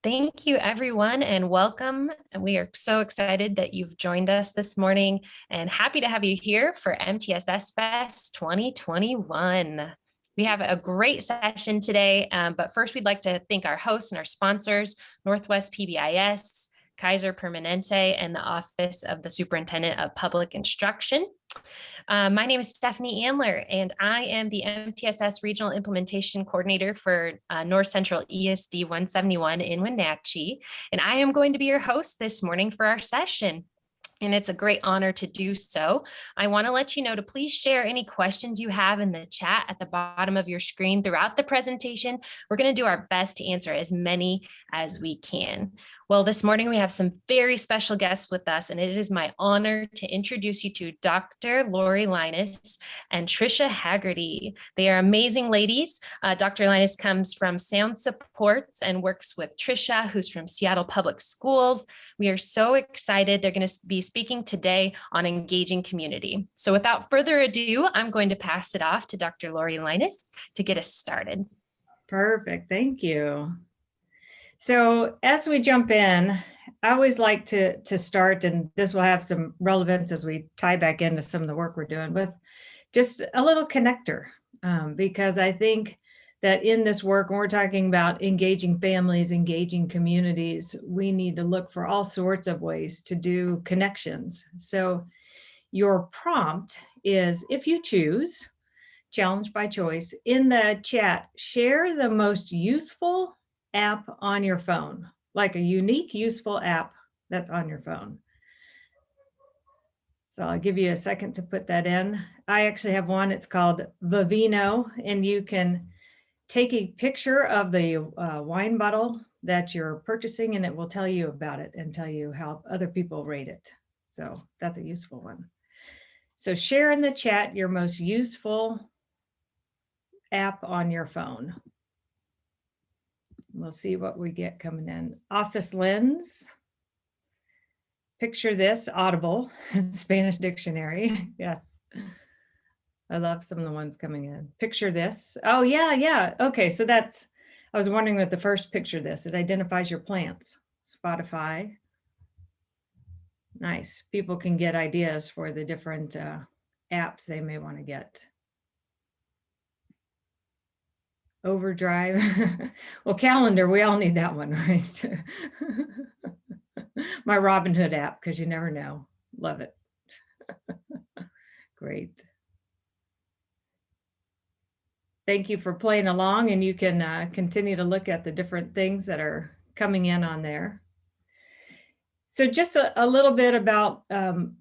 Thank you, everyone, and welcome. And we are so excited that you've joined us this morning and happy to have you here for MTSS Fest 2021. We have a great session today, but first we'd like to thank our hosts and our sponsors, Northwest Pbis, Kaiser Permanente, and the Office of the Superintendent of Public Instruction. My name is Stephanie Andler, and I am the MTSS Regional Implementation Coordinator for North Central ESD 171 in Wenatchee, and I am going to be your host this morning for our session. And it's a great honor to do so. I want to let you know to please share any questions you have in the chat at the bottom of your screen throughout the presentation. We're going to do our best to answer as many as we can. Well, this morning we have some very special guests with us, and it is my honor to introduce you to Dr. Laurie Linus and Trisha Hagerty. They are amazing ladies. Dr. Linus comes from Sound Supports and works with Trisha, who's from Seattle Public Schools. We are so excited. They're going to be speaking today on engaging community. So without further ado, I'm going to pass it off to Dr. Laurie Linus to get us started. Perfect. Thank you. So as we jump in, I always like to start, and this will have some relevance as we tie back into some of the work we're doing, with just a little connector, because I think that in this work, when we're talking about engaging families, engaging communities, we need to look for all sorts of ways to do connections. So your prompt is, if you choose, challenge by choice, in the chat, share the most useful app on your phone, like a unique, useful app that's on your phone. So I'll give you a second to put that in. I actually have one, it's called Vivino, and you can take a picture of the wine bottle that you're purchasing, and it will tell you about it and tell you how other people rate it. So that's a useful one. So share in the chat your most useful app on your phone. We'll see what we get coming in. Office Lens. Picture This, Audible, Spanish Dictionary. Yes. I love some of the ones coming in. Picture This. Oh, yeah. Okay, so that's, I was wondering what the first Picture This. It identifies your plants. Spotify. Nice. People can get ideas for the different apps they may want to get. Overdrive. Well, calendar, we all need that one, right? My Robinhood app, because you never know. Love it. Great. Thank you for playing along, and you can continue to look at the different things that are coming in on there. So just a little bit about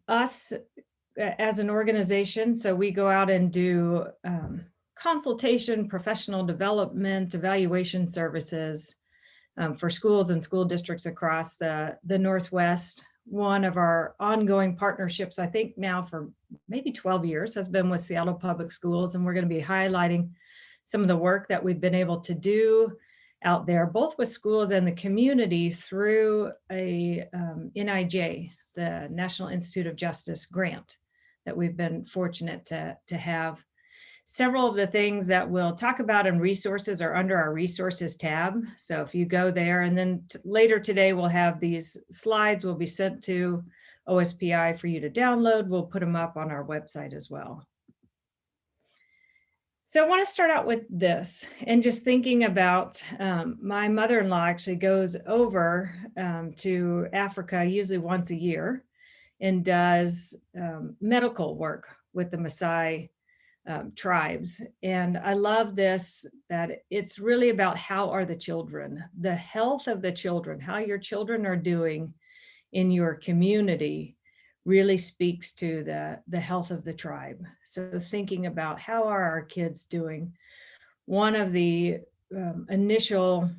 us as an organization. So we go out and do consultation, professional development, evaluation services for schools and school districts across the Northwest. One of our ongoing partnerships, I think now for maybe 12 years, has been with Seattle Public Schools, and we're going to be highlighting some of the work that we've been able to do out there, both with schools and the community, through a NIJ, the National Institute of Justice grant that we've been fortunate to have. Several of the things that we'll talk about in resources are under our resources tab. So if you go there, and then later today, we'll have these slides will be sent to waOSPI for you to download. We'll put them up on our website as well. So I want to start out with this, and just thinking about my mother-in-law actually goes over to Africa usually once a year and does medical work with the Maasai tribes. And I love this, that it's really about how are the children, the health of the children, how your children are doing in your community really speaks to the health of the tribe. So thinking about how are our kids doing. One of the initial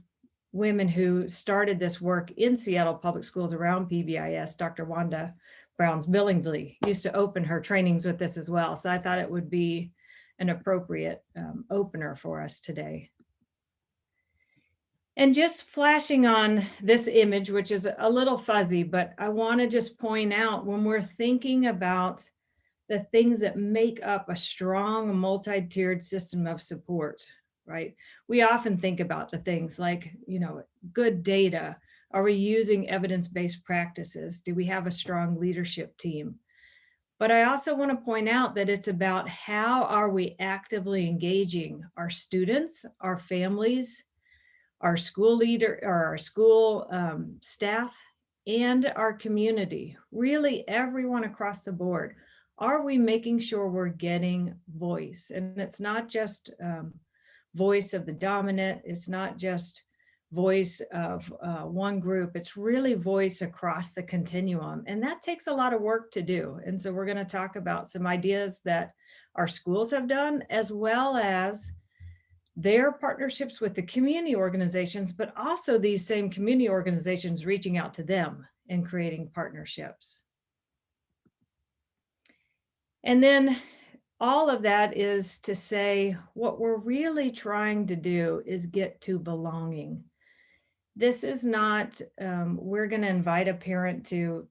women who started this work in Seattle Public Schools around Pbis, Dr. Wanda Browns-Billingsley, used to open her trainings with this as well. So I thought it would be an appropriate opener for us today. And just flashing on this image, which is a little fuzzy, but I want to just point out, when we're thinking about the things that make up a strong multi-tiered system of support, right? We often think about the things like, good data. Are we using evidence-based practices? Do we have a strong leadership team? But I also want to point out that it's about how are we actively engaging our students, our families, our school leader, or our school staff, and our community, really everyone across the board. Are we making sure we're getting voice? And it's not just voice of the dominant, it's not just voice of one group, it's really voice across the continuum. And that takes a lot of work to do. And so we're going to talk about some ideas that our schools have done, as well as their partnerships with the community organizations, but also these same community organizations reaching out to them and creating partnerships. And then all of that is to say, what we're really trying to do is get to belonging. This is not, we're going to invite a parent to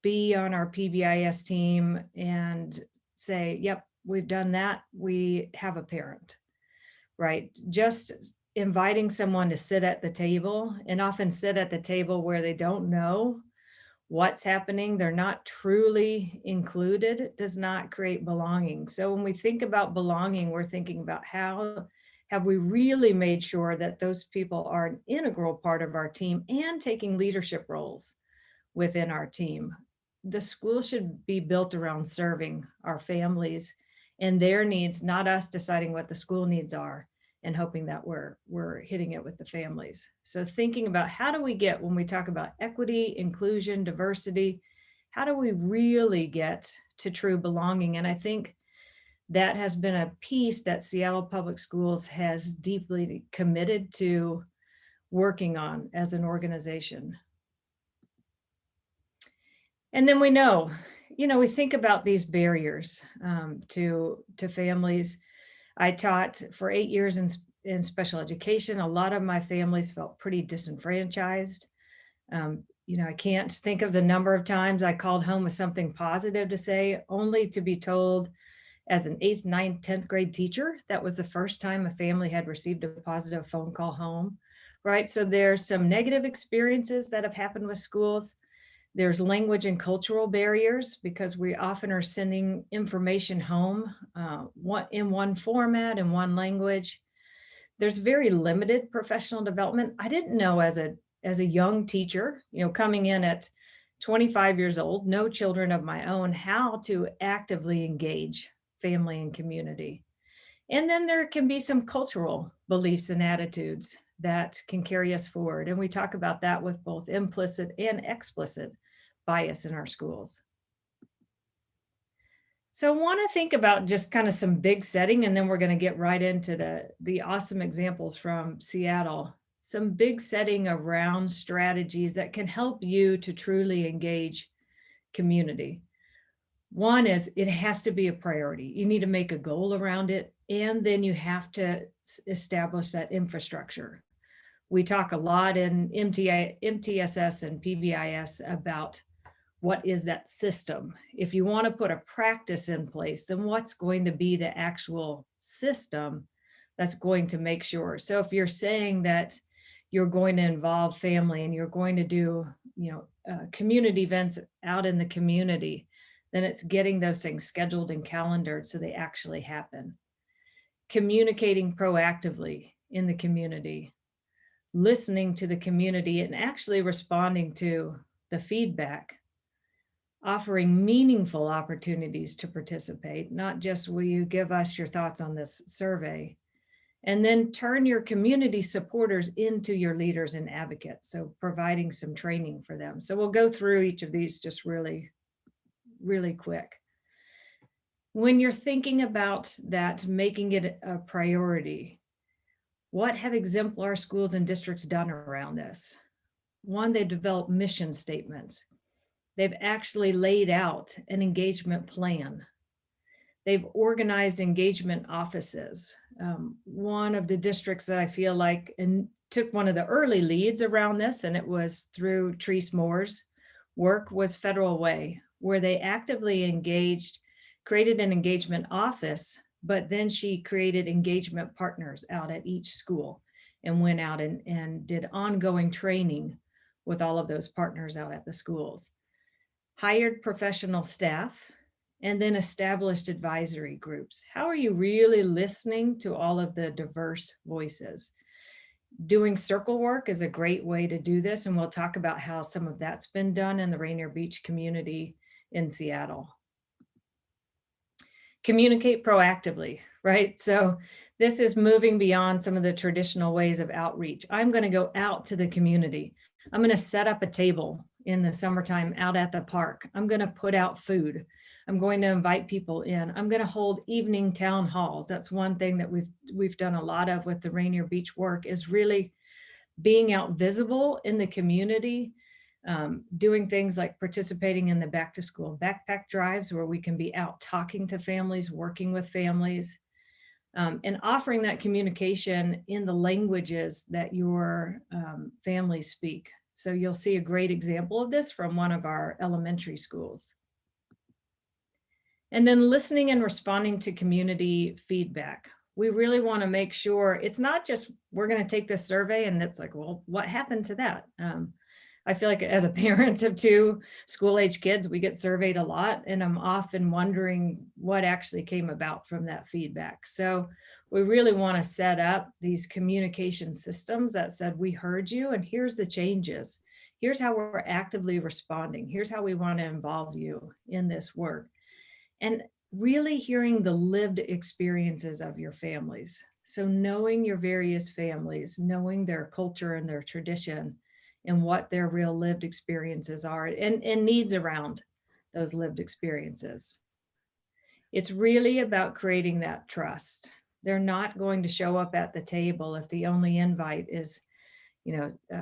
be on our Pbis team and say, yep, we've done that, we have a parent, right? Just inviting someone to sit at the table, and often sit at the table where they don't know what's happening, they're not truly included, does not create belonging. So when we think about belonging, we're thinking about how have we really made sure that those people are an integral part of our team and taking leadership roles within our team. The school should be built around serving our families and their needs, not us deciding what the school needs are and hoping that we're hitting it with the families. So thinking about how do we get, when we talk about equity, inclusion, diversity, how do we really get to true belonging? And I think that has been a piece that Seattle Public Schools has deeply committed to working on as an organization. And then we think about these barriers to I taught for 8 years in special education. A lot of my families felt pretty disenfranchised. I can't think of the number of times I called home with something positive to say, only to be told as an 8th, 9th, 10th grade teacher, that was the first time a family had received a positive phone call home, right? So there's some negative experiences that have happened with schools. There's language and cultural barriers because we often are sending information home in one format, in one language. There's very limited professional development. I didn't know as a young teacher, coming in at 25 years old, no children of my own, how to actively engage family and community. And then there can be some cultural beliefs and attitudes that can carry us forward. And we talk about that with both implicit and explicit bias in our schools. So I want to think about just kind of some big setting, and then we're going to get right into the awesome examples from Seattle. Some big setting around strategies that can help you to truly engage community. One is it has to be a priority. You need to make a goal around it, and then you have to establish that infrastructure. We talk a lot in MTSS and Pbis about what is that system. If you want to put a practice in place, then what's going to be the actual system that's going to make sure. So if you're saying that you're going to involve family and you're going to do, community events out in the community, then it's getting those things scheduled and calendared so they actually happen. Communicating proactively in the community, listening to the community and actually responding to the feedback, offering meaningful opportunities to participate, not just will you give us your thoughts on this survey, and then turn your community supporters into your leaders and advocates. So providing some training for them. So we'll go through each of these just really, really quick. When you're thinking about that, making it a priority, what have exemplar schools and districts done around this? One, they've developed mission statements. They've actually laid out an engagement plan. They've organized engagement offices. One of the districts that I feel like took one of the early leads around this, and it was through Teresa Moore's work, was Federal Way, where they actively engaged, created an engagement office but then she created engagement partners out at each school and went out and did ongoing training with all of those partners out at the schools, hired professional staff, and then established advisory groups. How are you really listening to all of the diverse voices? Doing circle work is a great way to do this, and we'll talk about how some of that's been done in the Rainier Beach community in Seattle. Communicate proactively, right? So this is moving beyond some of the traditional ways of outreach. I'm going to go out to the community. I'm going to set up a table in the summertime out at the park. I'm going to put out food. I'm going to invite people in. I'm going to hold evening town halls. That's one thing that we've done a lot of with the Rainier Beach work, is really being out visible in the community, doing things like participating in the back to school backpack drives, where we can be out talking to families, working with families, and offering that communication in the languages that your families speak. So you'll see a great example of this from one of our elementary schools. And then listening and responding to community feedback. We really want to make sure it's not just, we're going to take this survey and it's like, well, what happened to that? I feel like as a parent of 2 school-age kids, we get surveyed a lot, and I'm often wondering what actually came about from that feedback. So we really want to set up these communication systems that said, we heard you, and here's the changes. Here's how we're actively responding. Here's how we want to involve you in this work. And really hearing the lived experiences of your families. So knowing your various families, knowing their culture and their tradition, and what their real lived experiences are, and needs around those lived experiences. It's really about creating that trust. They're not going to show up at the table if the only invite is,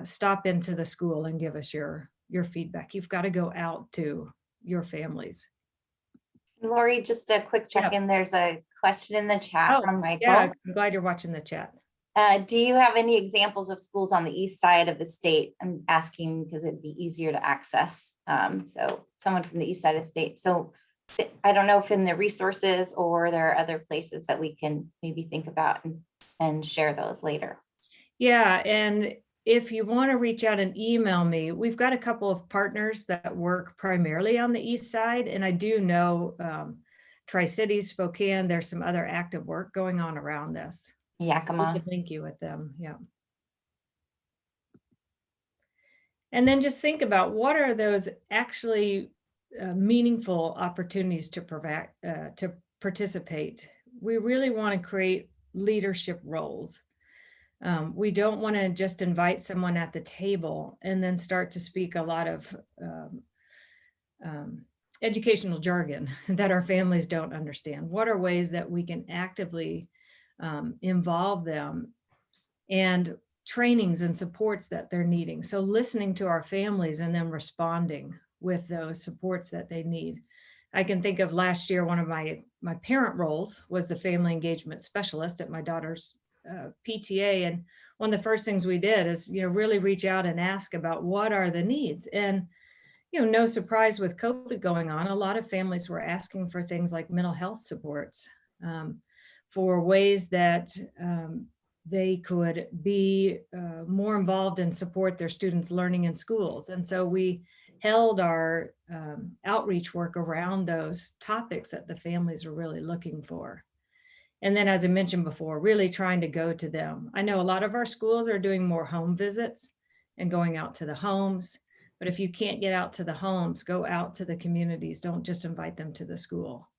stop into the school and give us your feedback. You've got to go out to your families. Laurie, just a quick check-in. There's a question in the chat from Michael. Yeah, I'm glad you're watching the chat. Do you have any examples of schools on the east side of the state? I'm asking because it'd be easier to access. So someone from the east side of the state. So I don't know if in the resources or there are other places that we can maybe think about and share those later. Yeah, and if you want to reach out and email me, we've got a couple of partners that work primarily on the east side. And I do know Tri-Cities, Spokane, there's some other active work going on around this. Yakima. We could link you with them, yeah. And then just think about what are those actually meaningful opportunities to participate. We really want to create leadership roles. We don't want to just invite someone at the table and then start to speak a lot of educational jargon that our families don't understand. What are ways that we can actively involve them, and trainings and supports that they're needing? So listening to our families and then responding with those supports that they need. I can think of last year, one of my parent roles was the family engagement specialist at my daughter's PTA. And one of the first things we did is, really reach out and ask about what are the needs. And, no surprise with COVID going on, a lot of families were asking for things like mental health supports, for ways that they could be more involved and support their students' learning in schools. And so we held our outreach work around those topics that the families were really looking for. And then, as I mentioned before, really trying to go to them. I know a lot of our schools are doing more home visits and going out to the homes, but if you can't get out to the homes, go out to the communities. Don't just invite them to the school.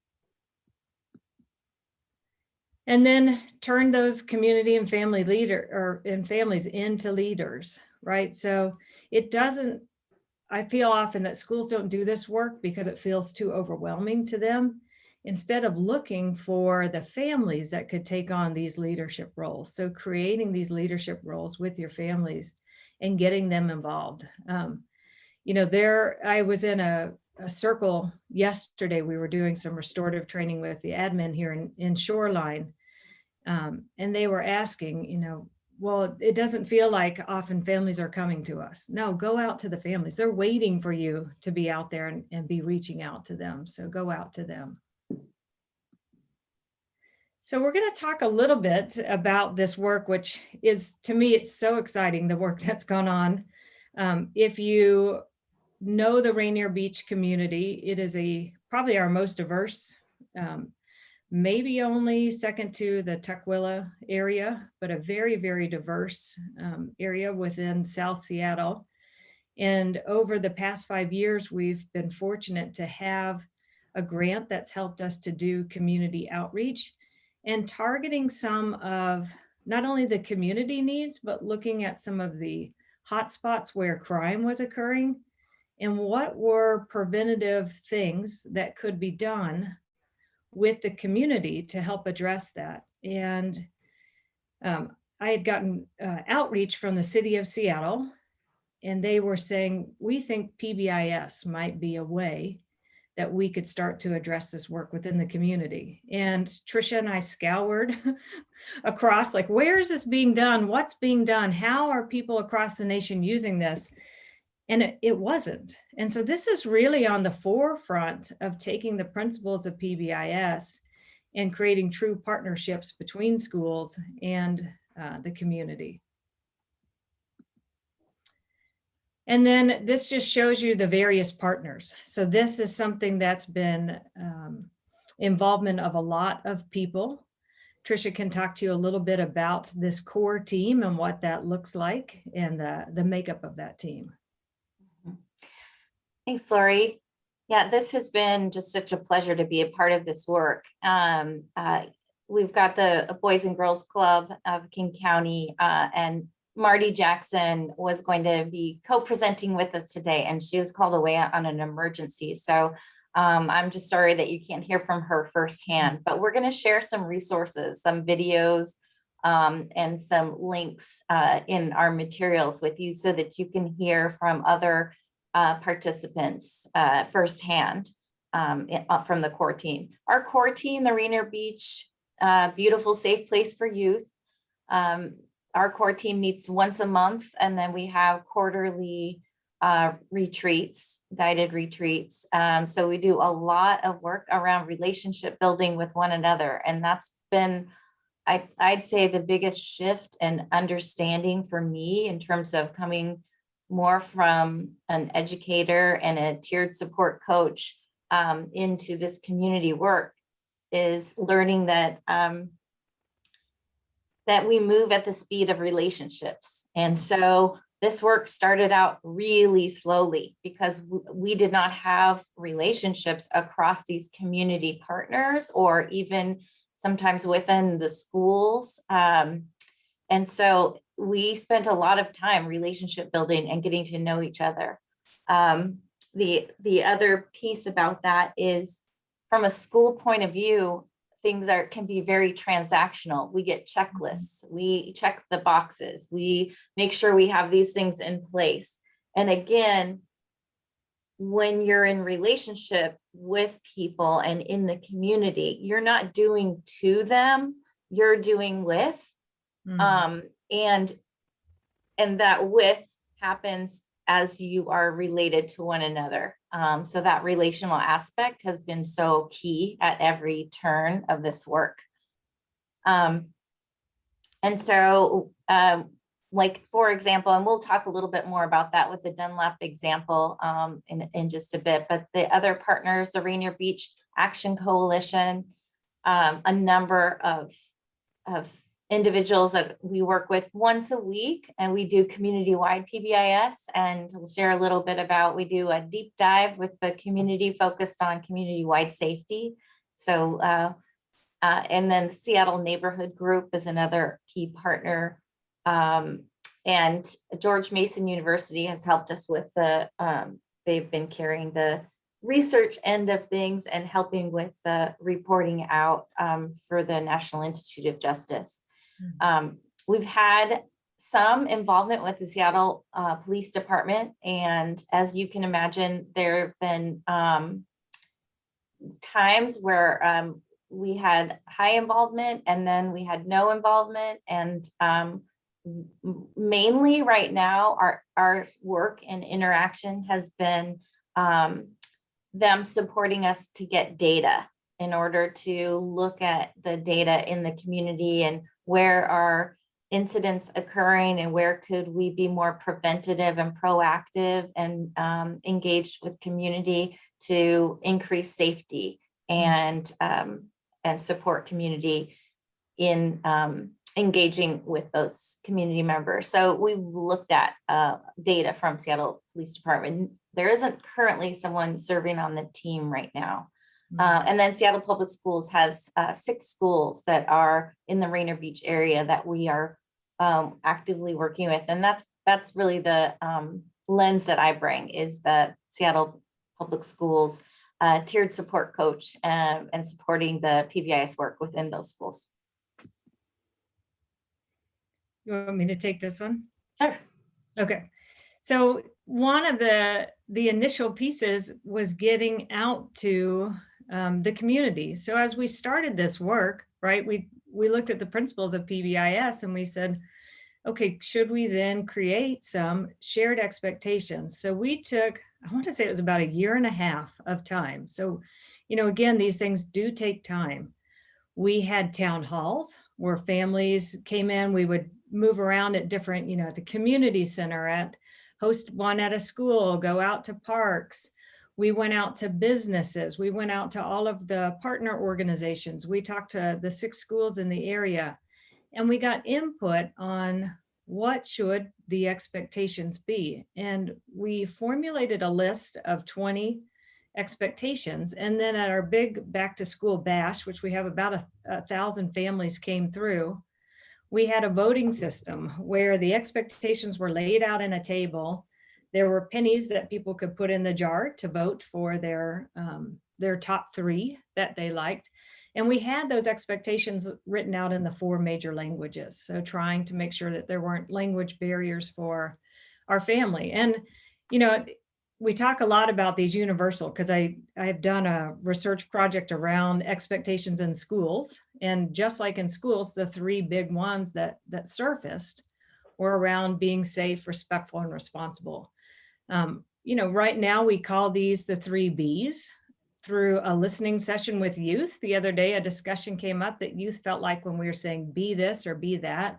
And then turn those community and family families into leaders, right? So I feel often that schools don't do this work because it feels too overwhelming to them, instead of looking for the families that could take on these leadership roles. So creating these leadership roles with your families and getting them involved. I was in a circle yesterday. We were doing some restorative training with the admin here in Shoreline. And they were asking, well, it doesn't feel like often families are coming to us. No, go out to the families. They're waiting for you to be out there and be reaching out to them. So go out to them. So we're going to talk a little bit about this work, which is, to me, it's so exciting, the work that's gone on. If you know the Rainier Beach community, it is probably our most diverse, maybe only second to the Tukwila area, but a very, very diverse area within South Seattle. And over the past 5 years, we've been fortunate to have a grant that's helped us to do community outreach and targeting some of not only the community needs, but looking at some of the hotspots where crime was occurring and what were preventative things that could be done with the community to help address that. And I had gotten outreach from the city of Seattle, and they were saying, we think Pbis might be a way that we could start to address this work within the community. And Trisha and I scoured across, like, where is this being done? What's being done? How are people across the nation using this? And it wasn't. And so this is really on the forefront of taking the principles of Pbis and creating true partnerships between schools and the community. And then this just shows you the various partners. So this is something that's been involvement of a lot of people. Trisha can talk to you a little bit about this core team and what that looks like and the makeup of that team. Thanks, Laurie. Yeah, this has been just such a pleasure to be a part of this work. We've got the Boys and Girls Club of King County, and Marty Jackson was going to be co-presenting with us today, and she was called away on an emergency. So I'm just sorry that you can't hear from her firsthand, but we're going to share some resources, some videos, and some links in our materials with you so that you can hear from other participants firsthand from the core team. Our core team, the Rainier Beach Beautiful Safe Place for Youth. Our core team meets once a month, and then we have quarterly retreats, guided retreats. So we do a lot of work around relationship building with one another. And that's been, I'd say, the biggest shift and understanding for me in terms of coming more from an educator and a tiered support coach into this community work, is learning that that we move at the speed of relationships. And so this work started out really slowly because we did not have relationships across these community partners or even sometimes within the schools. And so we spent a lot of time relationship building and getting to know each other. The other piece about that is, from a school point of view, things can be very transactional. We get checklists, we check the boxes, we make sure we have these things in place. And again, when you're in relationship with people and in the community, you're not doing to them, you're doing with. And that with happens as you are related to one another. So that relational aspect has been so key at every turn of this work. And so, like, for example, and we'll talk a little bit more about that with the Dunlap example in just a bit, but the other partners, the Rainier Beach Action Coalition, a number of individuals that we work with once a week, and we do community-wide Pbis, and we'll share a little bit about, we do a deep dive with the community focused on community-wide safety. So, and then the Seattle Neighborhood Group is another key partner. And George Mason University has helped us with they've been carrying the research end of things and helping with the reporting out for the National Institute of Justice. We've had some involvement with the Seattle Police Department, and as you can imagine, there have been times where we had high involvement and then we had no involvement, and mainly right now our work and interaction has been them supporting us to get data in order to look at the data in the community and where are incidents occurring and where could we be more preventative and proactive and engaged with community to increase safety and support community in engaging with those community members. So we looked at data from Seattle Police Department. There isn't currently someone serving on the team right now. And then Seattle Public Schools has 6 schools that are in the Rainier Beach area that we are actively working with. And that's really the lens that I bring, is the Seattle Public Schools tiered support coach and supporting the Pbis work within those schools. You want me to take this one? Sure. Okay. So one of the initial pieces was getting out to the community. So as we started this work, right, we looked at the principles of Pbis and we said, okay, should we then create some shared expectations? So we took, I want to say it was about 1.5 years of time. So, again, these things do take time. We had town halls where families came in. We would move around at different, at the community center, host one at a school, go out to parks. We went out to businesses. We went out to all of the partner organizations. We talked to the 6 schools in the area, and we got input on what should the expectations be. And we formulated a list of 20 expectations. And then at our big back to school bash, which we have about 1,000 families came through, we had a voting system where the expectations were laid out in a table. There were pennies that people could put in the jar to vote for their top 3 that they liked. And we had those expectations written out in the 4 major languages. So trying to make sure that there weren't language barriers for our family. And, we talk a lot about these universal, because I've done a research project around expectations in schools. And just like in schools, the 3 big ones that surfaced were around being safe, respectful, and responsible. Right now we call these the 3 Bs. Through a listening session with youth the other day, a discussion came up that youth felt like when we were saying be this or be that,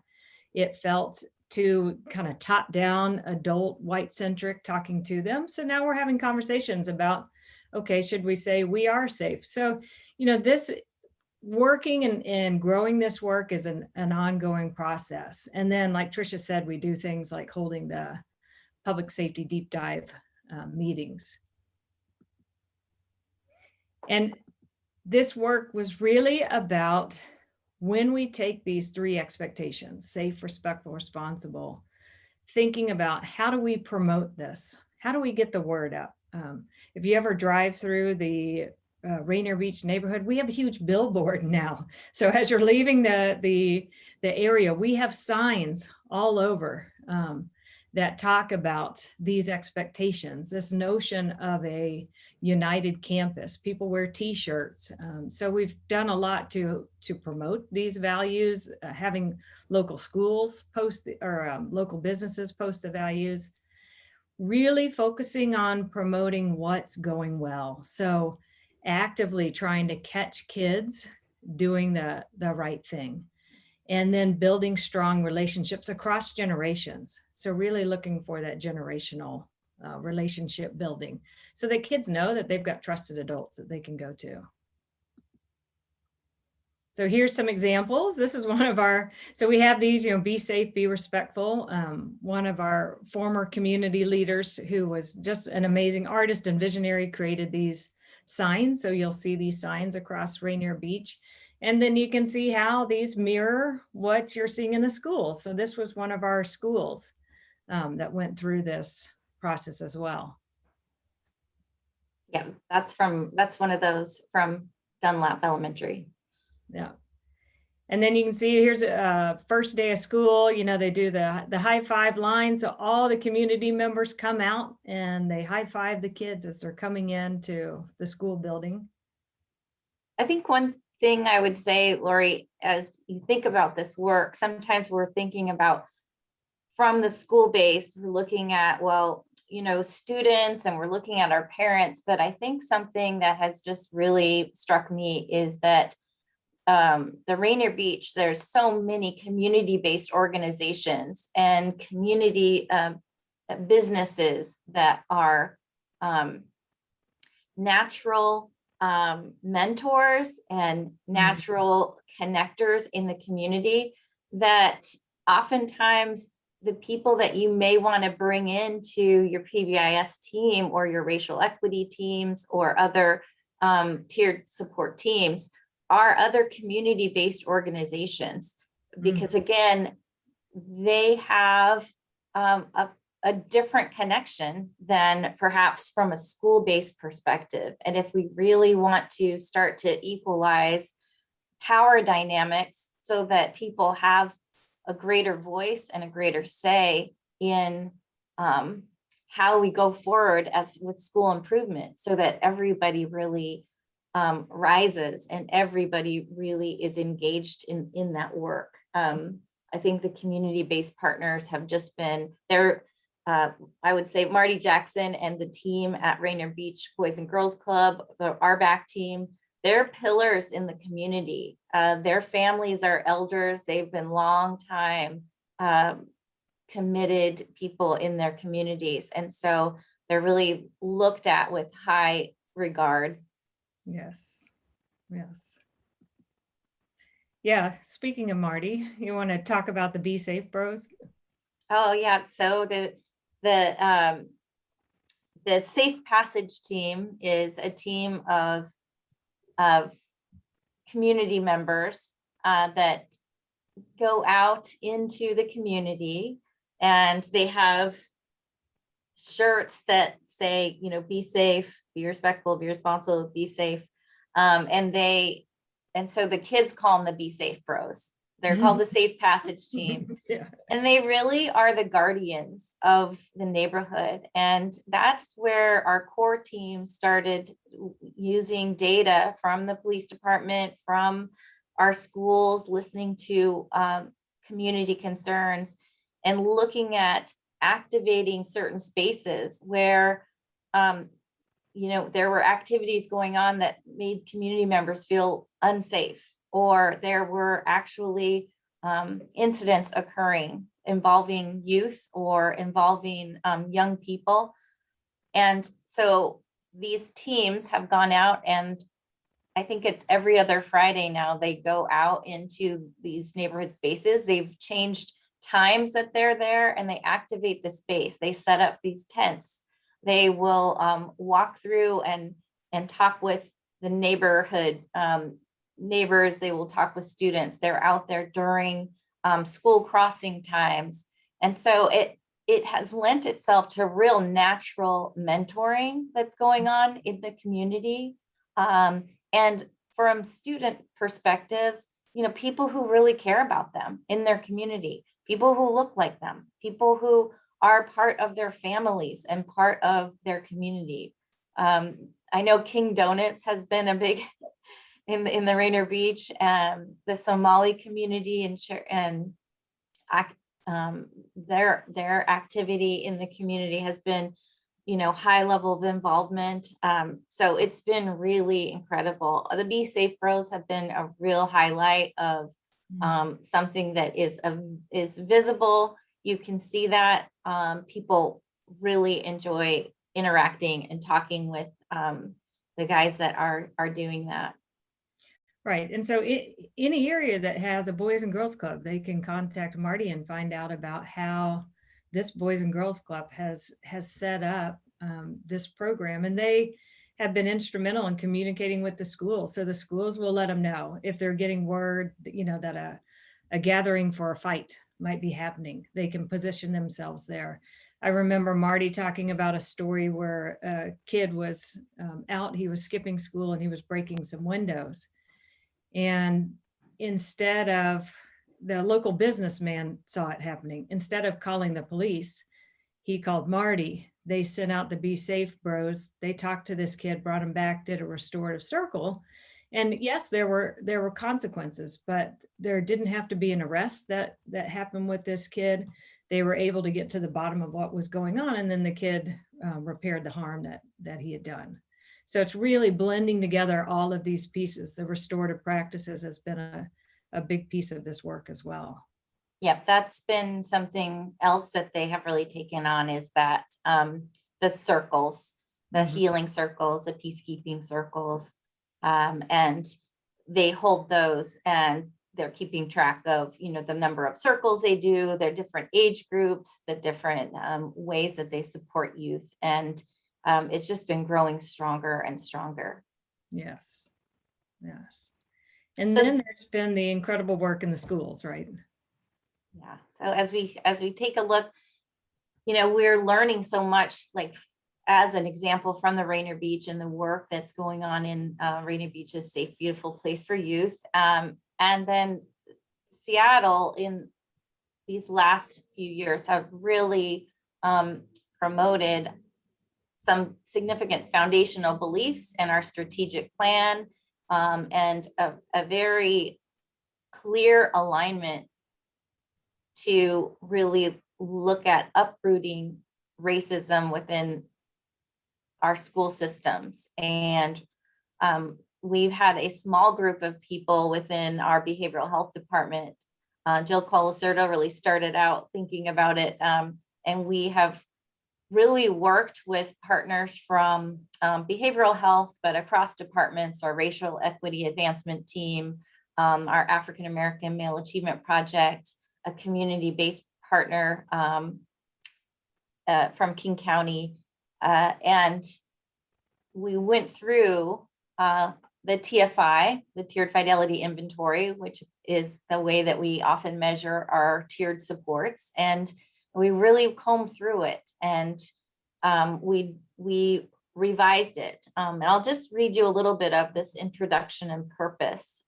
it felt too kind of top down, adult, white centric, talking to them. So now we're having conversations about, okay, should we say we are safe? So, this working and growing this work is an ongoing process. And then, like Trisha said, we do things like holding the public safety deep dive meetings. And this work was really about, when we take these 3 expectations, safe, respectful, responsible, thinking about how do we promote this? How do we get the word out? If you ever drive through the Rainier Beach neighborhood, we have a huge billboard now. So as you're leaving the area, we have signs all over that talk about these expectations, this notion of a united campus. People wear t-shirts. So we've done a lot to promote these values, having local schools post or local businesses post the values, really focusing on promoting what's going well. So actively trying to catch kids doing the right thing. And then building strong relationships across generations. So really looking for that generational relationship building, so that kids know that they've got trusted adults that they can go to. So here's some examples. This is one of our, so we have these, be safe, be respectful. One of our former community leaders, who was just an amazing artist and visionary, created these signs. So you'll see these signs across Rainier Beach. And then you can see how these mirror what you're seeing in the schools. So this was one of our schools that went through this process as well. Yeah, that's one of those from Dunlap Elementary. Yeah. And then you can see here's a first day of school, they do the high five line. So all the community members come out and they high five the kids as they're coming into the school building. I think one thing I would say, Laurie, as you think about this work, sometimes we're thinking about from the school base, we're looking at, well, students and we're looking at our parents, but I think something that has just really struck me is that the Rainier Beach, there's so many community-based organizations and community businesses that are natural mentors and natural connectors in the community, that oftentimes the people that you may want to bring into your Pbis team or your racial equity teams or other tiered support teams are other community-based organizations, because again, they have a different connection than perhaps from a school-based perspective. And if we really want to start to equalize power dynamics so that people have a greater voice and a greater say in how we go forward as with school improvement, so that everybody really rises and everybody really is engaged in that work. I think the community-based partners have just been there. I would say Marty Jackson and the team at Rainier Beach Boys and Girls Club, the RBAC team, they're pillars in the community. Their families are elders. They've been long time committed people in their communities. And so they're really looked at with high regard. Yes. Yes. Yeah. Speaking of Marty, you want to talk about the Be Safe Bros? Oh yeah. So the Safe Passage team is a team of community members that go out into the community, and they have shirts that say, be safe, be respectful, be responsible, be safe. And so the kids call them the Be Safe Bros. They're called the Safe Passage team. Yeah. And they really are the guardians of the neighborhood. And that's where our core team started using data from the police department, from our schools, listening to community concerns, and looking at activating certain spaces where there were activities going on that made community members feel unsafe, or there were actually incidents occurring involving youth or involving young people. And so these teams have gone out, and I think it's every other Friday now, they go out into these neighborhood spaces. They've changed times that they're there, and they activate the space. They set up these tents. They will walk through and talk with the neighborhood neighbors. They will talk with students. They're out there during school crossing times. And so it has lent itself to real natural mentoring that's going on in the community. And from student perspectives, people who really care about them in their community, people who look like them, people who are part of their families and part of their community. I know King Donuts has been a big in the Rainier Beach, and the Somali community and their activity in the community has been, high level of involvement. So it's been really incredible. The Be Safe Bros have been a real highlight of something that is visible. You can see that people really enjoy interacting and talking with the guys that are doing that. Right. And so any area that has a Boys and Girls Club, they can contact Marty and find out about how this Boys and Girls Club has set up this program. And they have been instrumental in communicating with the schools. So the schools will let them know if they're getting word, that a gathering for a fight might be happening. They can position themselves there. I remember Marty talking about a story where a kid was out, he was skipping school and he was breaking some windows. And instead of, the local businessman saw it happening, instead of calling the police, he called Marty. They sent out the Be Safe Bros. They talked to this kid, brought him back, did a restorative circle. And yes, there were consequences, but there didn't have to be an arrest that happened with this kid. they were able to get to the bottom of what was going on, and then the kid repaired the harm that he had done. So it's really blending together all of these pieces. The restorative practices has been a big piece of this work as well. Yep, that's been something else that they have really taken on, is that the circles, the healing circles, the peacekeeping circles, and they hold those, and they're keeping track of, the number of circles they do, their different age groups, the different ways that they support youth. And it's just been growing stronger and stronger. Yes. Yes. And So then there's been the incredible work in the schools, right? Yeah. So as we take a look, we're learning so much, like as an example from the Rainier Beach and the work that's going on in Rainier Beach's Safe, Beautiful Place for Youth. And then Seattle in these last few years have really promoted some significant foundational beliefs in our strategic plan, and a very clear alignment to really look at uprooting racism within our school systems. And we've had a small group of people within our behavioral health department. Jill Colacerdo really started out thinking about it. And we have really worked with partners from behavioral health, but across departments, our racial equity advancement team, our African American Male Achievement Project, a community-based partner from King County. And we went through the TFI, the Tiered Fidelity Inventory, which is the way that we often measure our tiered supports. And we really combed through it, and we revised it. And I'll just read you a little bit of this introduction and purpose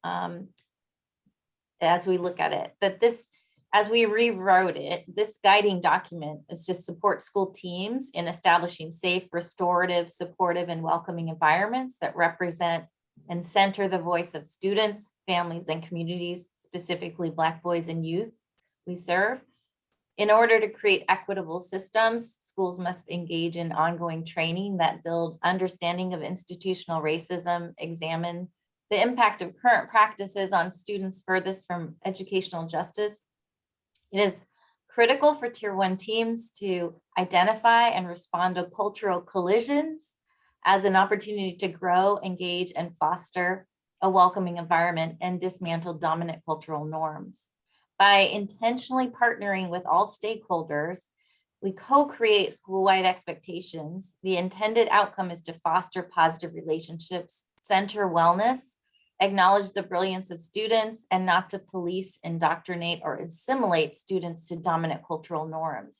as we look at it. That this, as we rewrote it, this guiding document is to support school teams in establishing safe, restorative, supportive, and welcoming environments that represent and center the voice of students, families, and communities, specifically Black boys and youth we serve. In order to create equitable systems, schools must engage in ongoing training that build understanding of institutional racism, examine the impact of current practices on students furthest from educational justice. It is critical for Tier 1 teams to identify and respond to cultural collisions as an opportunity to grow, engage, and foster a welcoming environment and dismantle dominant cultural norms. By intentionally partnering with all stakeholders, we co-create school-wide expectations. The intended outcome is to foster positive relationships, center wellness, acknowledge the brilliance of students, and not to police, indoctrinate, or assimilate students to dominant cultural norms.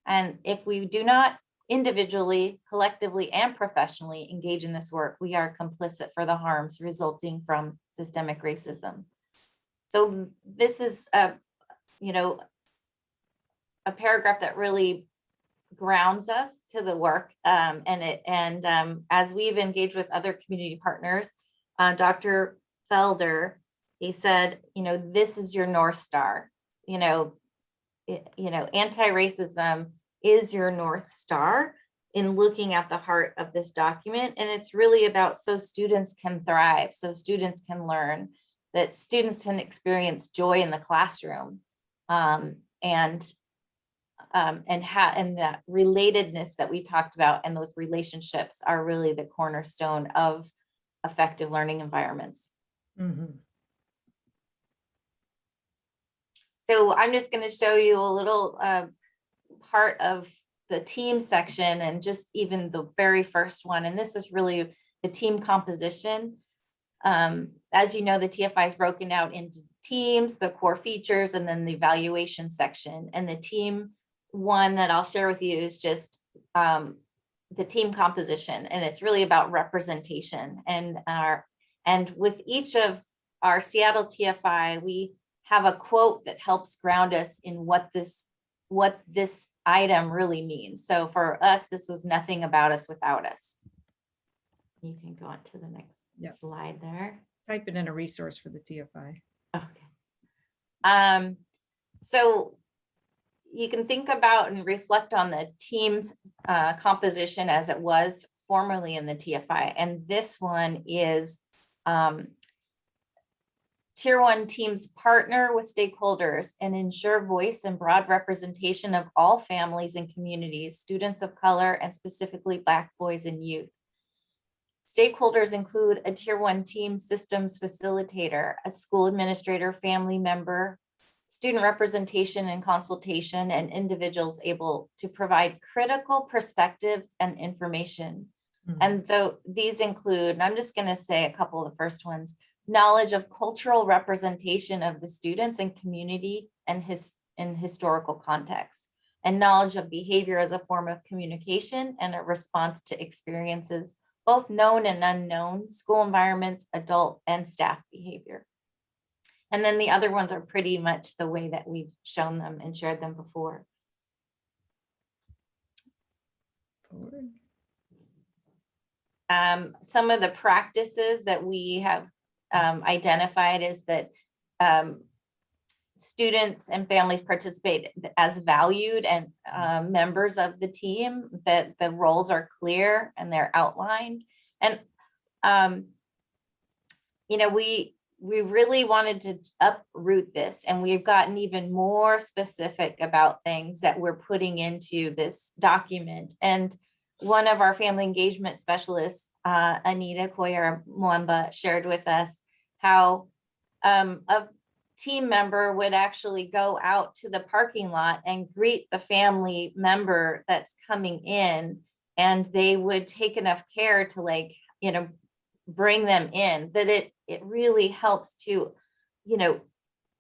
And if we do not individually, collectively, and professionally engage in this work, we are complicit for the harms resulting from systemic racism. So this is a paragraph that really grounds us to the work, and as we've engaged with other community partners, Dr. Felder, he said, this is your North Star. Anti-racism is your North Star in looking at the heart of this document, and it's really about so students can thrive, so students can learn, that students can experience joy in the classroom, and that relatedness that we talked about, and those relationships are really the cornerstone of effective learning environments. Mm-hmm. So I'm just going to show you a little part of the team section, and just even the very first one. And this is really the team composition. As you know, the TFI is broken out into teams, the core features, and then the evaluation section. And the team one that I'll share with you is just the team composition, and it's really about representation. And with each of our Seattle TFI, we have a quote that helps ground us in what this item really means. So for us, this was nothing about us without us. You can go on to the next slide there. Type it in a resource for the TFI. Okay. So, you can think about and reflect on the team's composition as it was formerly in the TFI. And this one is Tier 1 teams partner with stakeholders and ensure voice and broad representation of all families and communities, students of color, and specifically Black boys and youth. Stakeholders include a Tier 1 team systems facilitator, a school administrator, family member, student representation and consultation, and individuals able to provide critical perspectives and information. Mm-hmm. And though these include, and I'm just going to say a couple of the first ones, knowledge of cultural representation of the students and community and in historical context, and knowledge of behavior as a form of communication and a response to experiences, both known and unknown, school environments, adult and staff behavior. And then the other ones are pretty much the way that we've shown them and shared them before. Some of the practices that we have identified is that students and families participate as valued and members of the team, that the roles are clear and they're outlined. And, we really wanted to uproot this, and we've gotten even more specific about things that we're putting into this document. And one of our family engagement specialists, Anita Koyer-Mwamba, shared with us how a team member would actually go out to the parking lot and greet the family member that's coming in, and they would take enough care to bring them in, that it really helps to,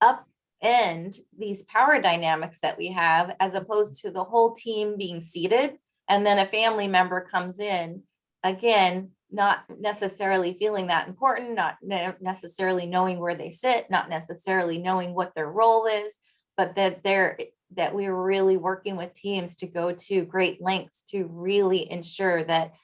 upend these power dynamics that we have, as opposed to the whole team being seated and then a family member comes in, again, not necessarily feeling that important, not necessarily knowing where they sit, not necessarily knowing what their role is, but that we were really working with teams to go to great lengths to really ensure that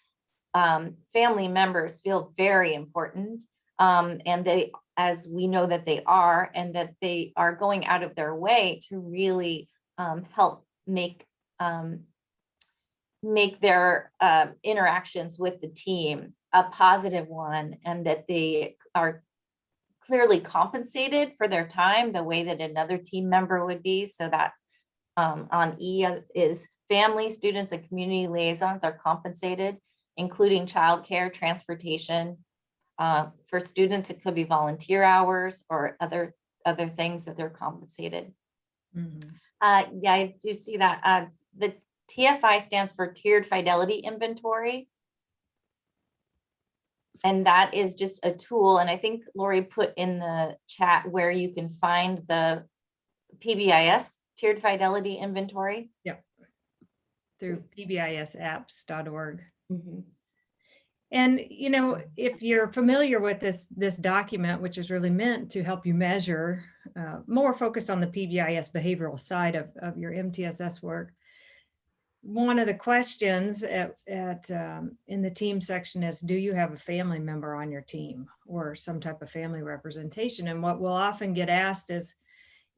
family members feel very important, and they, as we know that they are, and that they are going out of their way to really help make their interactions with the team a positive one, and that they are clearly compensated for their time the way that another team member would be. So that on E is family, students, and community liaisons are compensated, including childcare, transportation. For students, it could be volunteer hours or other things that they're compensated. Mm-hmm. Yeah, I do see that. The TFI stands for Tiered Fidelity Inventory. And that is just a tool. And I think Laurie put in the chat where you can find the Pbis Tiered Fidelity Inventory. Yep. Through pbisapps.org. Mm-hmm. And, if you're familiar with this document, which is really meant to help you measure, more focused on the Pbis behavioral side of your MTSS work, one of the questions in the team section is, do you have a family member on your team or some type of family representation? And what we'll often get asked is,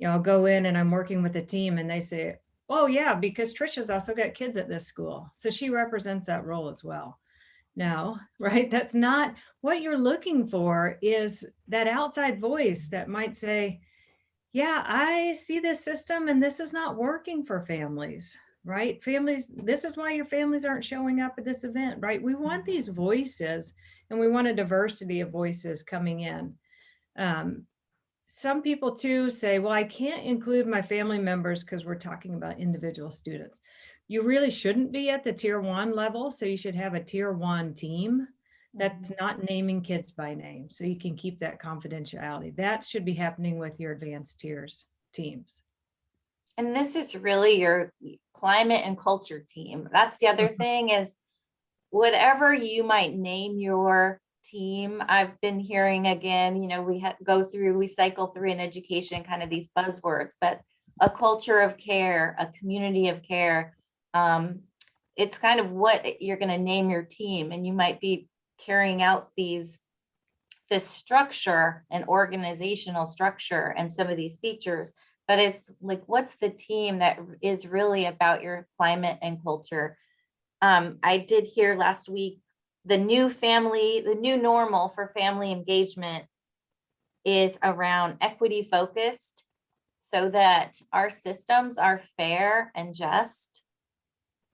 I'll go in and I'm working with a team and they say, oh yeah, because Trisha's also got kids at this school, so she represents that role as well. No, right? That's not what you're looking for. Is that outside voice that might say, yeah, I see this system and this is not working for families, right? Families, this is why your families aren't showing up at this event, right? We want these voices, and we want a diversity of voices coming in. Some people too say, well, I can't include my family members because we're talking about individual students. You really shouldn't be at the Tier 1 level. So you should have a Tier 1 team that's not naming kids by name. So you can keep that confidentiality. That should be happening with your advanced tiers teams. And this is really your climate and culture team. That's the other thing, is whatever you might name your team. I've been hearing again, we cycle through in education kind of these buzzwords, but a culture of care, a community of care. It's kind of what you're going to name your team, and you might be carrying out this structure and organizational structure and some of these features, but it's like, what's the team that is really about your climate and culture? I did hear last week, the new normal for family engagement is around equity focused, so that our systems are fair and just,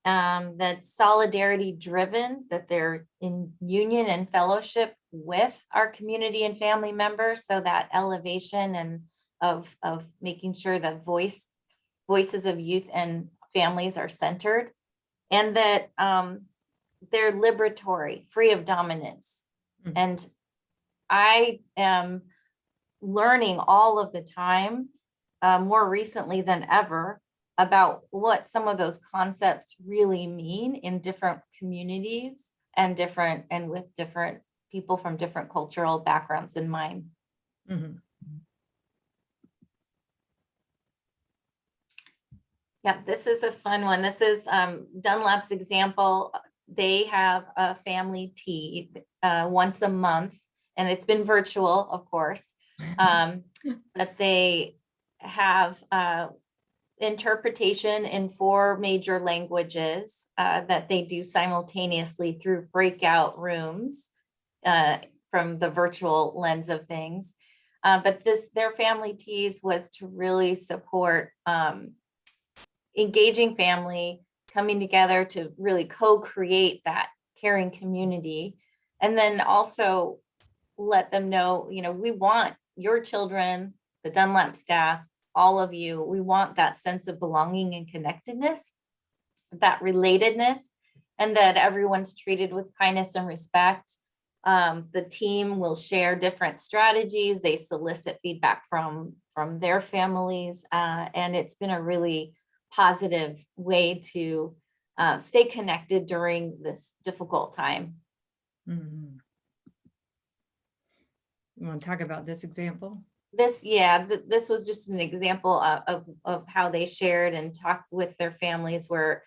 that solidarity driven, that they're in union and fellowship with our community and family members, so that elevation and of making sure that voices of youth and families are centered, and that they're liberatory, free of dominance. Mhm. And I am learning all of the time, more recently than ever, about what some of those concepts really mean in different communities and with different people from different cultural backgrounds in mind. Mhm. Yeah, this is a fun one. This is Dunlap's example. They have a family tea once a month, and it's been virtual, of course, but they have interpretation in 4 major languages that they do simultaneously through breakout rooms from the virtual lens of things. But their family teas was to really support engaging family, coming together to really co-create that caring community. And then also let them know, we want your children, the Dunlap staff, all of you, we want that sense of belonging and connectedness, that relatedness, and that everyone's treated with kindness and respect. The team will share different strategies. They solicit feedback from their families. And it's been a really positive way to stay connected during this difficult time. Mhm. You want to talk about this example? This was just an example of how they shared and talked with their families, were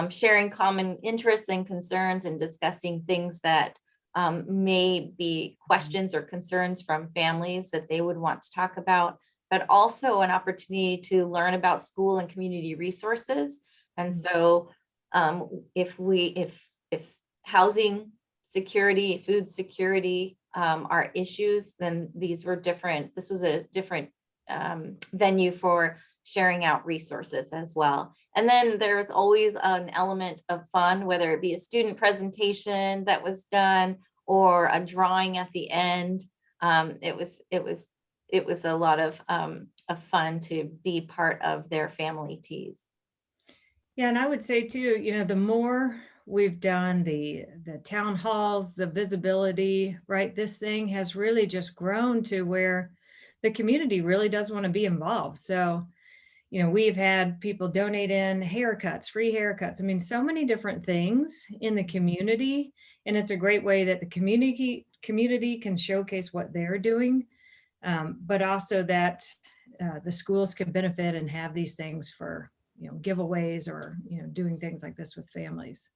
sharing common interests and concerns and discussing things that may be questions or concerns from families that they would want to talk about, but also an opportunity to learn about school and community resources. And so if housing security, food security are issues, then this was a different venue for sharing out resources as well. And then there's always an element of fun, whether it be a student presentation that was done or a drawing at the end. It was a lot of fun to be part of their family teas. Yeah, and I would say too, the more we've done the town halls, the visibility, right? This thing has really just grown to where the community really does want to be involved. So, we've had people donate in haircuts, free haircuts. I mean, so many different things in the community. And it's a great way that the community can showcase what they're doing, but also that the schools can benefit and have these things for, giveaways or, doing things like this with families.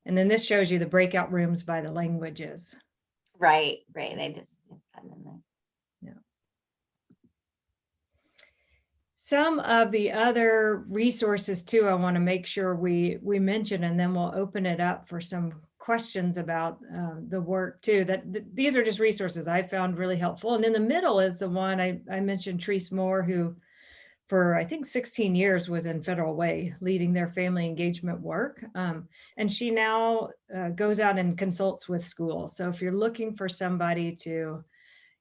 And then this shows you the breakout rooms by the languages. Right. I just put that in there. Yeah. Some of the other resources too, I want to make sure we mention, and then we'll open it up for some questions about the work too. These are just resources I found really helpful. And in the middle is the one I mentioned, Teresa Moore, who for I think 16 years was in Federal Way leading their family engagement work. And she now goes out and consults with schools. So if you're looking for somebody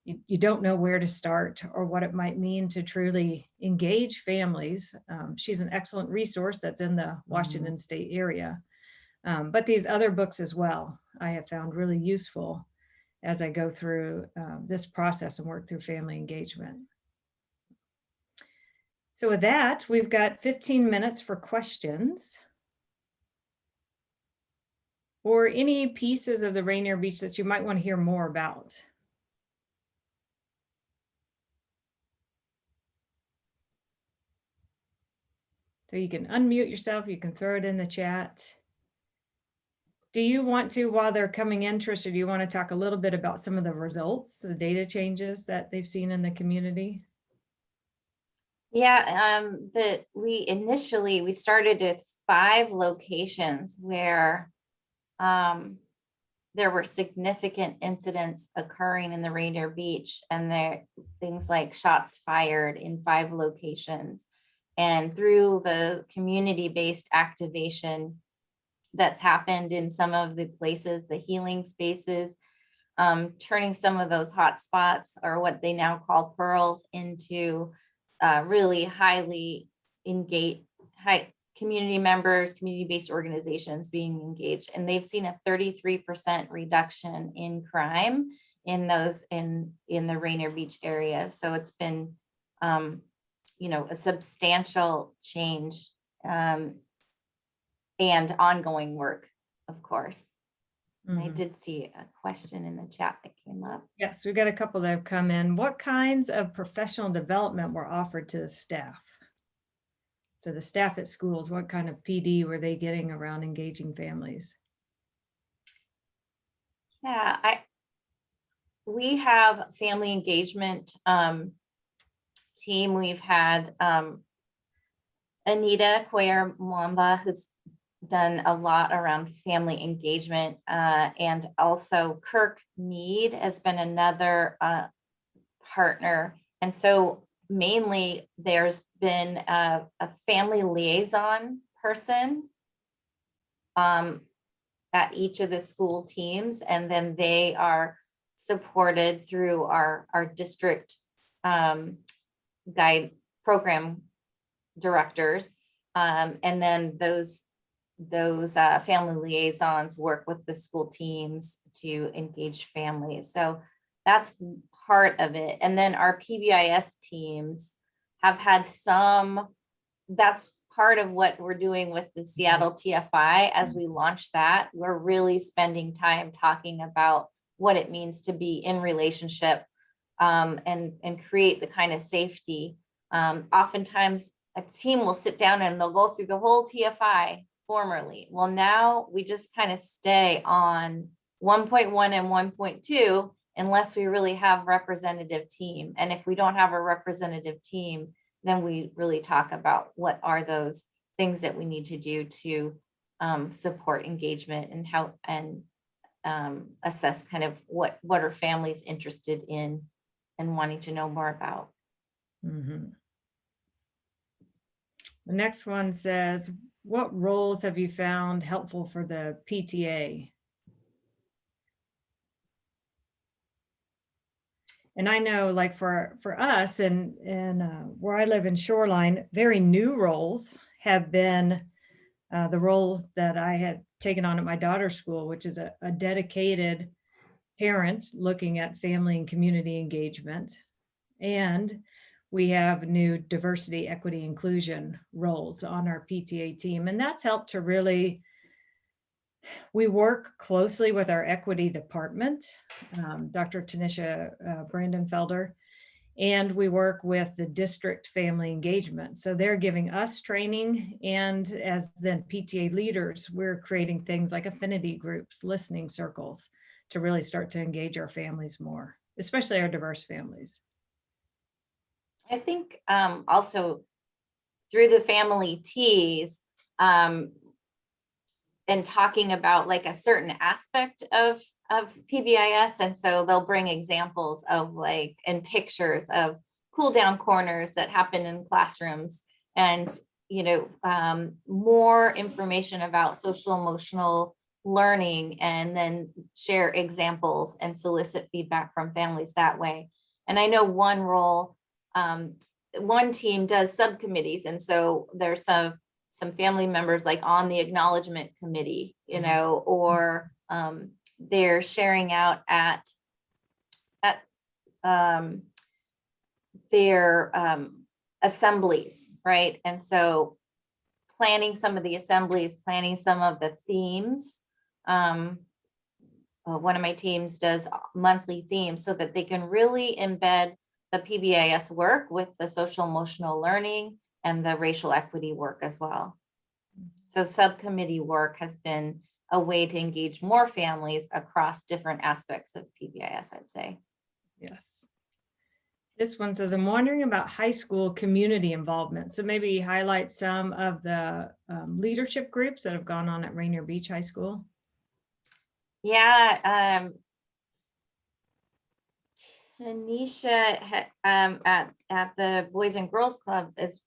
you don't know where to start or what it might mean to truly engage families, she's an excellent resource that's in the Washington State area. But these other books as well, I have found really useful as I go through this process and work through family engagement. So with that, we've got 15 minutes for questions or any pieces of the Rainier Beach that you might want to hear more about. So you can unmute yourself, you can throw it in the chat. Do you want to, while they're coming in, Trisha, do you want to talk a little bit about some of the results, the data changes that they've seen in the community? Yeah, we started with 5 locations where there were significant incidents occurring in the Rainier Beach, and there things like shots fired in 5 locations. And through the community-based activation that's happened in some of the places, the healing spaces, turning some of those hot spots, or what they now call pearls, into really highly engaged, community members, community-based organizations being engaged. And they've seen a 33% reduction in crime in those in the Rainier Beach area. So it's been, a substantial change, and ongoing work, of course. I did see a question in the chat that came up. Yes, we've got a couple that have come in. What kinds of professional development were offered to the staff? So the staff at schools, what kind of PD were they getting around engaging families? Yeah, we have family engagement team. We've had Anita Cuellar Mwamba, who's done a lot around family engagement, and also Kirk Mead has been another partner. And so mainly there's been a family liaison person at each of the school teams, and then they are supported through our district guide program directors, and then those family liaisons work with the school teams to engage families. So that's part of it. And then our Pbis teams have had that's part of what we're doing with the Seattle TFI. As we launch that, we're really spending time talking about what it means to be in relationship, and create the kind of safety. Oftentimes a team will sit down and they'll go through the whole TFI formerly. Well, now we just kind of stay on 1.1 and 1.2 unless we really have representative team. And if we don't have a representative team, then we really talk about what are those things that we need to do to support engagement, and how, and assess kind of what are families interested in and wanting to know more about. The next one says, what roles have you found helpful for the PTA? And I know, like for us and where I live in Shoreline, very new roles have been the role that I had taken on at my daughter's school, which is a dedicated parent looking at family and community engagement. And we have new diversity, equity, inclusion roles on our PTA team. And that's helped to really, we work closely with our equity department, Dr. Tanisha Brandenfelder, and we work with the district family engagement. So they're giving us training, and as then PTA leaders, we're creating things like affinity groups, listening circles, to really start to engage our families more, especially our diverse families. I think also through the family teas, and talking about like a certain aspect of Pbis. And so they'll bring examples of like, and pictures of cool down corners that happen in classrooms, and, more information about social emotional learning, and then share examples and solicit feedback from families that way. And I know one role, one team does subcommittees. And so there's some family members like on the acknowledgement committee, or they're sharing out at their assemblies, right? And so planning some of the assemblies, planning some of the themes. One of my teams does monthly themes so that they can really embed the Pbis work with the social emotional learning and the racial equity work as well. So subcommittee work has been a way to engage more families across different aspects of Pbis, I'd say. Yes. This one says, I'm wondering about high school community involvement. So maybe highlight some of the leadership groups that have gone on at Rainier Beach High School. Yeah, Tanisha at the Boys and Girls Club is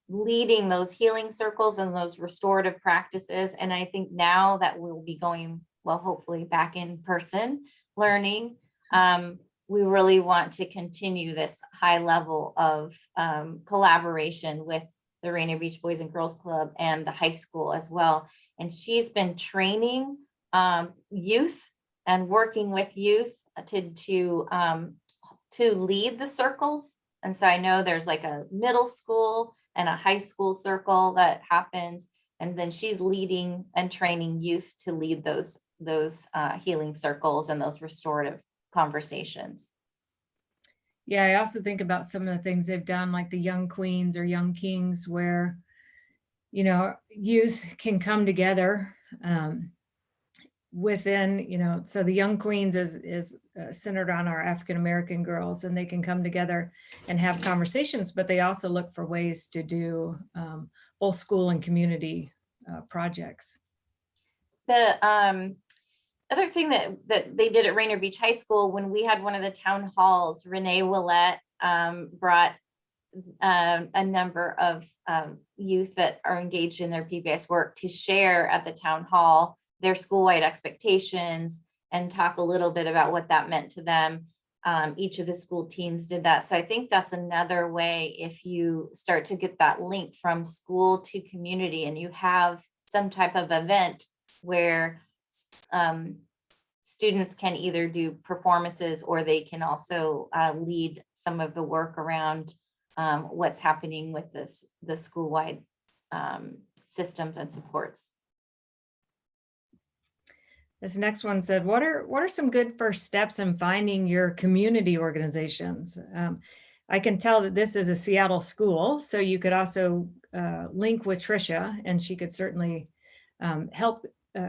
leading those healing circles and those restorative practices. And I think now that we'll be going, well, hopefully back in person learning, we really want to continue this high level of collaboration with the Rainier Beach Boys and Girls Club and the high school as well. And she's been training youth and working with youth to lead the circles. And so I know there's like a middle school and a high school circle that happens. And then she's leading and training youth to lead those healing circles and those restorative conversations. Yeah, I also think about some of the things they've done, like the Young Queens or Young Kings, where, you know, youth can come together within, you know, so the Young Queens is centered on our African-American girls, and they can come together and have conversations, but they also look for ways to do both school and community projects. The other thing that they did at Rainier Beach High School, when we had one of the town halls, Renee Willette brought a number of youth that are engaged in their Pbis work to share at the town hall their school-wide expectations and talk a little bit about what that meant to them. Each of the school teams did that. So I think that's another way, if you start to get that link from school to community and you have some type of event where students can either do performances or they can also lead some of the work around what's happening with the school-wide systems and supports. This next one said, what are some good first steps in finding your community organizations? I can tell that this is a Seattle school, so you could also link with Trisha, and she could certainly help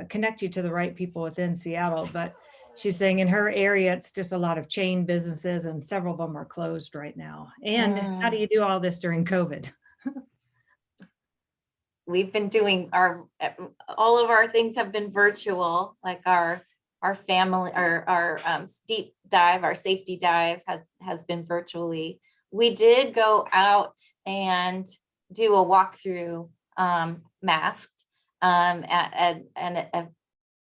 connect you to the right people within Seattle. But she's saying in her area, it's just a lot of chain businesses and several of them are closed right now. And how do you do all this during COVID? We've been doing all of our things have been virtual, like our family, our deep dive, our safety dive has been virtually. We did go out and do a walkthrough masked at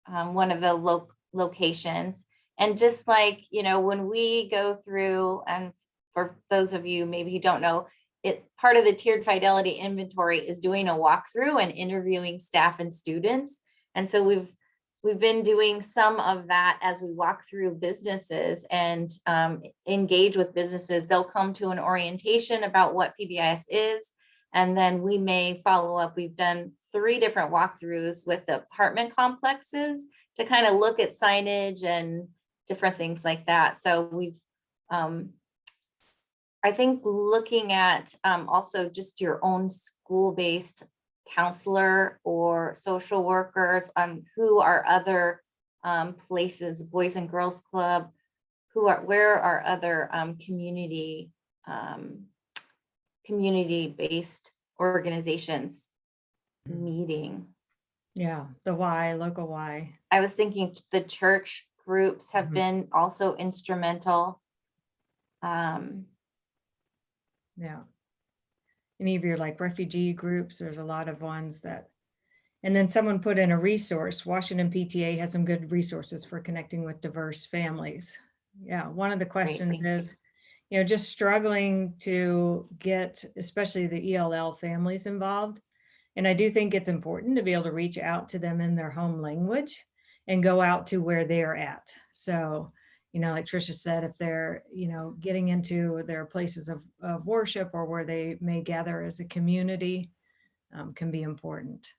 one of the locations. And just like, you know, when we go through, and for those of you maybe who don't know, part of the tiered Fidelity inventory is doing a walkthrough and interviewing staff and students. And so we've been doing some of that as we walk through businesses and engage with businesses. They'll come to an orientation about what Pbis is, and then we may follow up. We've done 3 different walkthroughs with the apartment complexes to kind of look at signage and different things like that. So we've I think looking at also just your own school-based counselor or social workers on who are other places, Boys and Girls Club, where are other community-based organizations meeting. Yeah, the why, local why. I was thinking the church groups have been also instrumental. Yeah. Any of your like refugee groups, there's a lot of ones that, and then someone put in a resource. Washington PTA has some good resources for connecting with diverse families. Yeah, one of the questions is, you know, just struggling to get, especially the ELL families involved. And I do think it's important to be able to reach out to them in their home language and go out to where they're at. So, you know, like Trisha said, if they're, you know, getting into their places of worship or where they may gather as a community, can be important.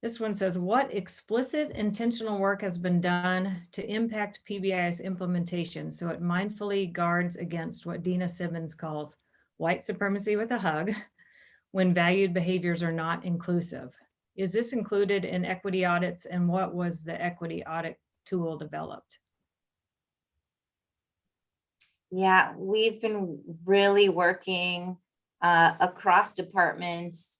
This one says, what explicit intentional work has been done to impact Pbis implementation so it mindfully guards against what Dina Simmons calls white supremacy with a hug when valued behaviors are not inclusive? Is this included in equity audits, and what was the equity audit tool developed? Yeah, we've been really working across departments.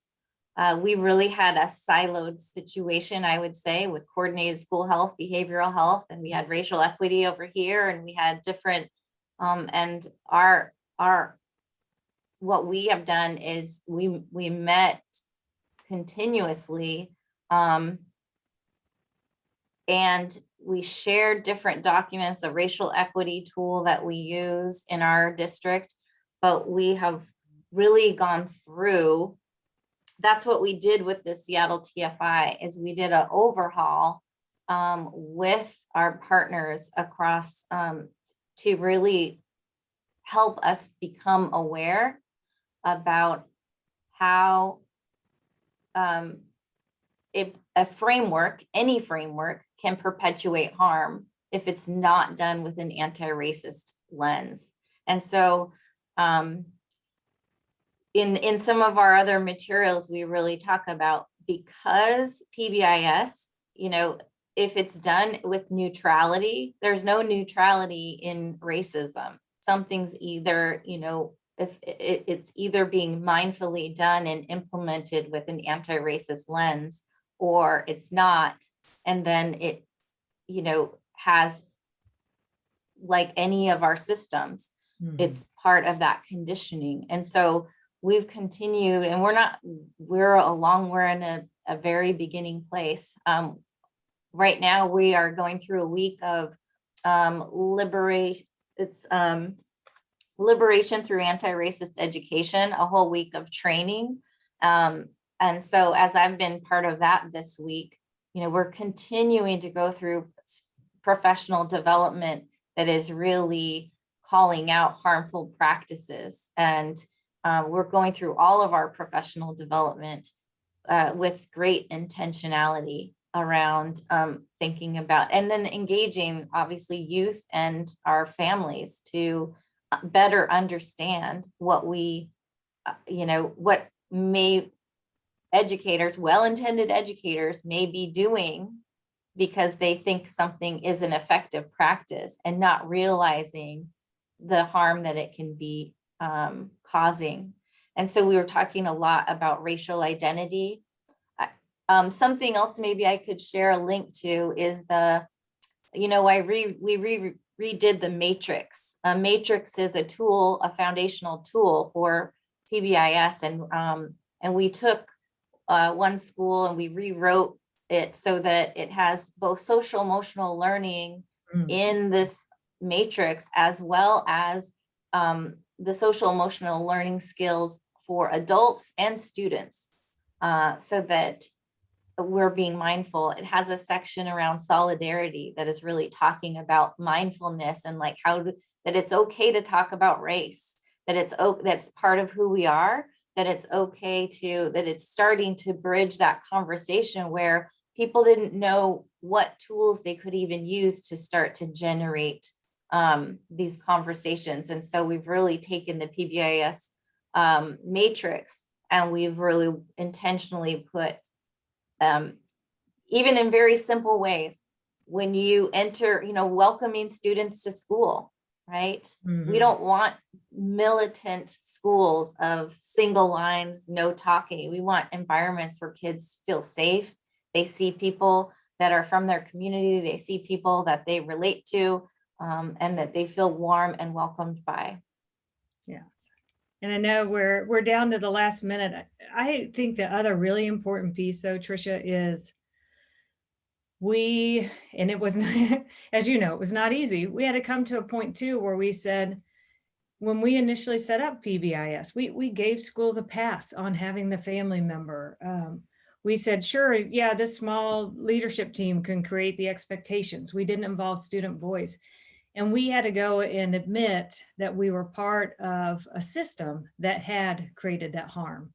We really had a siloed situation, I would say, with coordinated school health, behavioral health, and we had racial equity over here, and we had different, and our what we have done is we met continuously, and we shared different documents, the racial equity tool that we use in our district, but we have really gone through. That's what we did with the Seattle TFI, is we did an overhaul with our partners across to really help us become aware about how if a framework, any framework, can perpetuate harm if it's not done with an anti-racist lens. And so in some of our other materials, we really talk about, because Pbis, you know, if it's done with neutrality, there's no neutrality in racism. Something's either, you know, if it's either being mindfully done and implemented with an anti-racist lens, or it's not. And then it, you know, has, like any of our systems, it's part of that conditioning. And so we've continued, and we're in a very beginning place. Right now we are going through a week of liberation through anti-racist education, a whole week of training. And so as I've been part of that this week, you know, we're continuing to go through professional development that is really calling out harmful practices. And we're going through all of our professional development with great intentionality around thinking about, and then engaging, obviously, youth and our families to better understand what we, you know, what well-intended educators may be doing because they think something is an effective practice, and not realizing the harm that it can be causing. And so we were talking a lot about racial identity. Something else maybe I could share a link to is we redid the matrix. A matrix is a tool, a foundational tool for Pbis, and we took one school and we rewrote it so that it has both social emotional learning in this matrix, as well as the social emotional learning skills for adults and students, so that we're being mindful. It has a section around solidarity that is really talking about mindfulness, and like that it's okay to talk about race, that's part of who we are, that it's okay that it's starting to bridge that conversation where people didn't know what tools they could even use to start to generate these conversations. And so we've really taken the Pbis matrix, and we've really intentionally put, even in very simple ways, when you enter, you know, welcoming students to school, right? We don't want militant schools of single lines, no talking. We want environments where kids feel safe. They see people that are from their community. They see people that they relate to, and that they feel warm and welcomed by. Yes. And I know we're down to the last minute. I think the other really important piece, though, Trisha, is and it was not, as you know, it was not easy. We had to come to a point too where we said, when we initially set up Pbis, we gave schools a pass on having the family member. We said, sure, yeah, this small leadership team can create the expectations. We didn't involve student voice. And we had to go and admit that we were part of a system that had created that harm,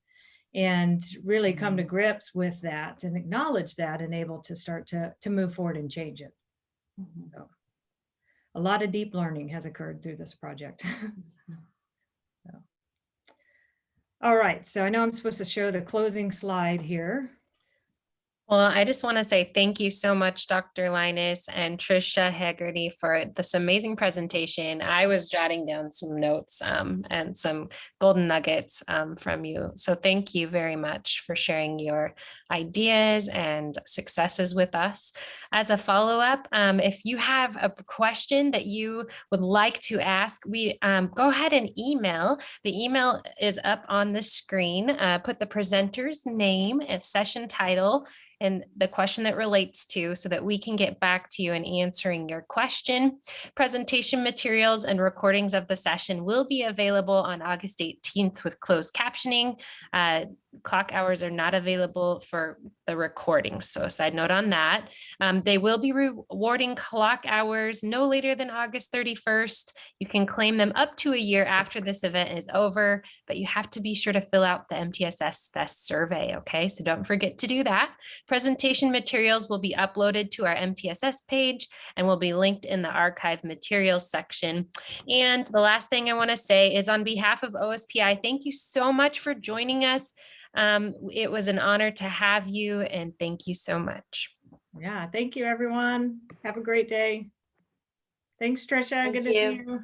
and really come to grips with that and acknowledge that, and able to start to move forward and change it. So, a lot of deep learning has occurred through this project. So. All right, so I know I'm supposed to show the closing slide here. Well, I just want to say thank you so much, Dr. Linus and Trisha Hagerty, for this amazing presentation. I was jotting down some notes and some golden nuggets from you. So thank you very much for sharing your ideas and successes with us. As a follow-up, if you have a question that you would like to ask, we go ahead and email. The email is up on the screen. Put the presenter's name and session title and the question that relates to, so that we can get back to you in answering your question. Presentation materials and recordings of the session will be available on August 18th with closed captioning. Clock hours are not available for the recordings. So a side note on that. They will be rewarding clock hours no later than August 31st. You can claim them up to a year after this event is over, but you have to be sure to fill out the MTSS Fest survey. Okay, so don't forget to do that. Presentation materials will be uploaded to our MTSS page and will be linked in the archive materials section. And the last thing I want to say is, on behalf of OSPI, thank you so much for joining us. It was an honor to have you, and thank you so much. Yeah, thank you, everyone. Have a great day. Thanks, Trisha. Thank Good to see you. you.